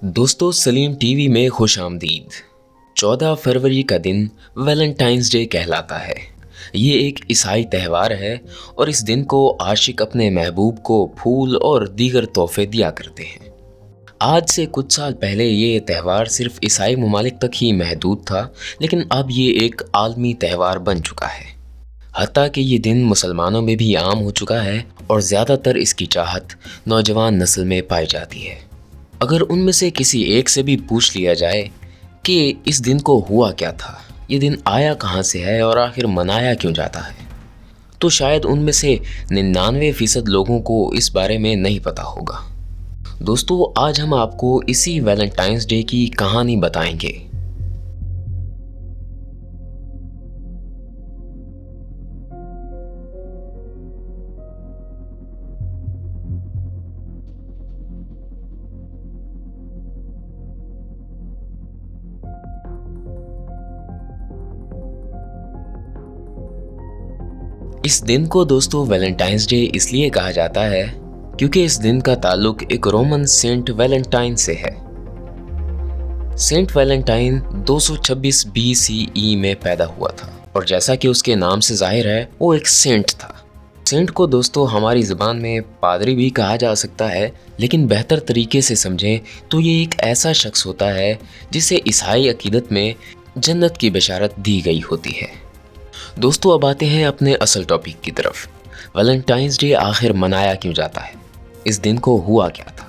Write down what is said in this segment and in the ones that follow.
दोस्तों, सलीम टीवी में खुश आमदीद। 14 फरवरी का दिन वैलेंटाइंस डे कहलाता है। ये एक ईसाई त्यौहार है और इस दिन को आशिक अपने महबूब को फूल और दीगर तोहफे दिया करते हैं। आज से कुछ साल पहले ये त्यौहार सिर्फ ईसाई ममालिक तक ही महदूद था, लेकिन अब ये एक आलमी त्यौहार बन चुका है। हत्ता कि ये दिन मुसलमानों में भी आम हो चुका है और ज़्यादातर इसकी चाहत नौजवान नस्ल में पाई जाती है। अगर उनमें से किसी एक से भी पूछ लिया जाए कि इस दिन को हुआ क्या था, ये दिन आया कहाँ से है और आखिर मनाया क्यों जाता है, तो शायद उनमें से 99% लोगों को इस बारे में नहीं पता होगा। दोस्तों, आज हम आपको इसी वैलेंटाइंस डे की कहानी बताएंगे। इस दिन को दोस्तों वैलेंटाइंस डे इसलिए कहा जाता है क्योंकि इस दिन का ताल्लुक एक रोमन सेंट वैलेंटाइन से है। सेंट वैलेंटाइन 226 BCE में पैदा हुआ था और जैसा कि उसके नाम से जाहिर है, वो एक सेंट था। सेंट को दोस्तों हमारी ज़ुबान में पादरी भी कहा जा सकता है, लेकिन बेहतर तरीके से समझें तो ये एक ऐसा शख्स होता है जिसे ईसाई अकीदत में जन्नत की बशारत दी गई होती है। दोस्तों, अब आते हैं अपने असल टॉपिक की तरफ। वैलेंटाइंस डे आखिर मनाया क्यों जाता है, इस दिन को हुआ क्या था।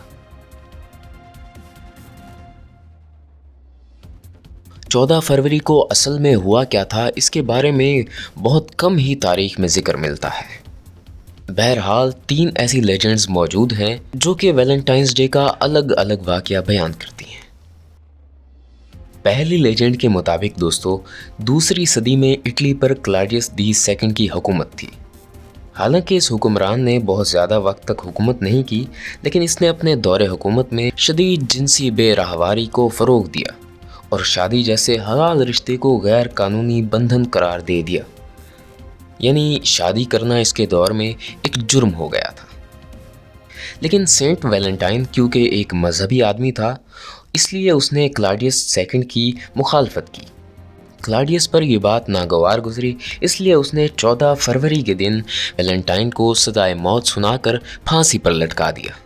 14 फरवरी को असल में हुआ क्या था, इसके बारे में बहुत कम ही तारीख में जिक्र मिलता है। बहरहाल 3 ऐसी लेजेंड्स मौजूद हैं जो कि वैलेंटाइंस डे का अलग अलग वाकया बयान करती हैं। पहली लेजेंड के मुताबिक दोस्तों, दूसरी सदी में इटली पर क्लॉडियस II की हुकूमत थी। हालांकि इस हुक्मरान ने बहुत ज़्यादा वक्त तक हुकूमत नहीं की, लेकिन इसने अपने दौरे हुकूमत में शदीद जिनसी बेराहवारी को फ़रोग दिया और शादी जैसे हलाल रिश्ते को गैर कानूनी बंधन करार दे दिया। यानी शादी करना इसके दौर में एक जुर्म हो गया था। लेकिन सेंट वैलेंटाइन क्योंकि एक मजहबी आदमी था, इसलिए उसने क्लॉडियस II की मुखालफत की। क्लॉडियस पर यह बात नागवार गुजरी, इसलिए उसने 14 फरवरी के दिन वैलेंटाइन को सजाए मौत सुनाकर फांसी पर लटका दिया।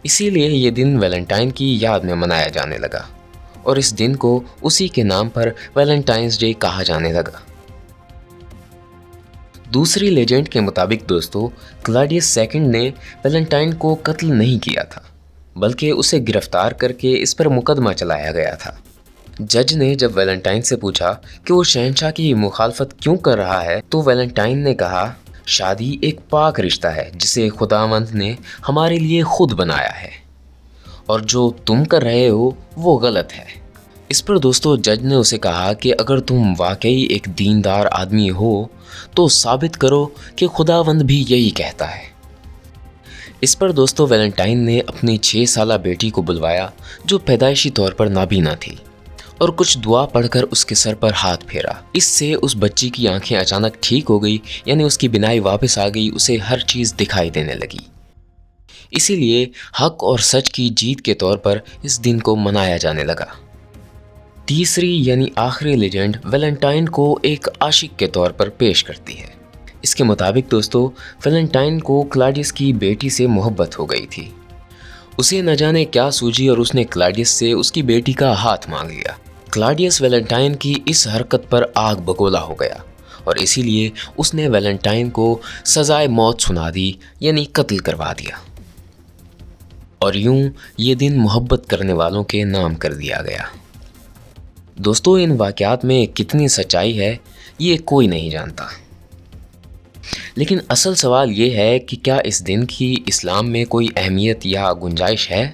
इसीलिए ये दिन वैलेंटाइन की याद में मनाया जाने लगा और इस दिन को उसी के नाम पर वैलेंटाइंस डे कहा जाने लगा। दूसरी लेजेंड के मुताबिक दोस्तों, क्लॉडियस II ने वैलेंटाइन को कत्ल नहीं किया था, बल्कि उसे गिरफ्तार करके इस पर मुकदमा चलाया गया था। जज ने जब वैलेंटाइन से पूछा कि वो शहंशाह की मुखालफत क्यों कर रहा है, तो वैलेंटाइन ने कहा, शादी एक पाक रिश्ता है जिसे खुदावंद ने हमारे लिए खुद बनाया है और जो तुम कर रहे हो वो गलत है। इस पर दोस्तों जज ने उसे कहा कि अगर तुम वाकई एक दीनदार आदमी हो तो साबित करो कि खुदावंद भी यही कहता है। इस पर दोस्तों वैलेंटाइन ने अपनी 6 साला बेटी को बुलवाया जो पैदाइशी तौर पर नाबीना थी और कुछ दुआ पढ़कर उसके सर पर हाथ फेरा। इससे उस बच्ची की आंखें अचानक ठीक हो गई, यानी उसकी बिनाई वापस आ गई, उसे हर चीज़ दिखाई देने लगी। इसीलिए हक और सच की जीत के तौर पर इस दिन को मनाया जाने लगा। तीसरी यानी आखिरी लेजेंड वैलेंटाइन को एक आशिक के तौर पर पेश करती है। इसके मुताबिक दोस्तों, वैलेंटाइन को क्लॉडियस की बेटी से मोहब्बत हो गई थी। उसे न जाने क्या सूझी और उसने क्लॉडियस से उसकी बेटी का हाथ मांग लिया। क्लॉडियस वैलेंटाइन की इस हरकत पर आग बगोला हो गया और इसीलिए उसने वैलेंटाइन को सजाए मौत सुना दी, यानी कत्ल करवा दिया। और यूं ये दिन मोहब्बत करने वालों के नाम कर दिया गया। दोस्तों, इन वाक़यात में कितनी सच्चाई है ये कोई नहीं जानता, लेकिन असल सवाल ये है कि क्या इस दिन की इस्लाम में कोई अहमियत या गुंजाइश है।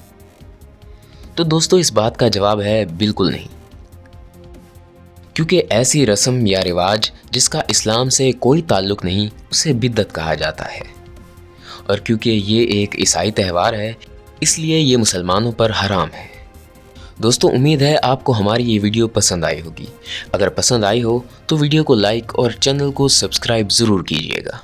तो दोस्तों इस बात का जवाब है बिल्कुल नहीं, क्योंकि ऐसी रस्म या रिवाज जिसका इस्लाम से कोई ताल्लुक़ नहीं, उसे बिद्दत कहा जाता है। और क्योंकि ये एक ईसाई त्यौहार है, इसलिए ये मुसलमानों पर हराम है। दोस्तों, उम्मीद है आपको हमारी ये वीडियो पसंद आई होगी। अगर पसंद आई हो तो वीडियो को लाइक और चैनल को सब्सक्राइब ज़रूर कीजिएगा।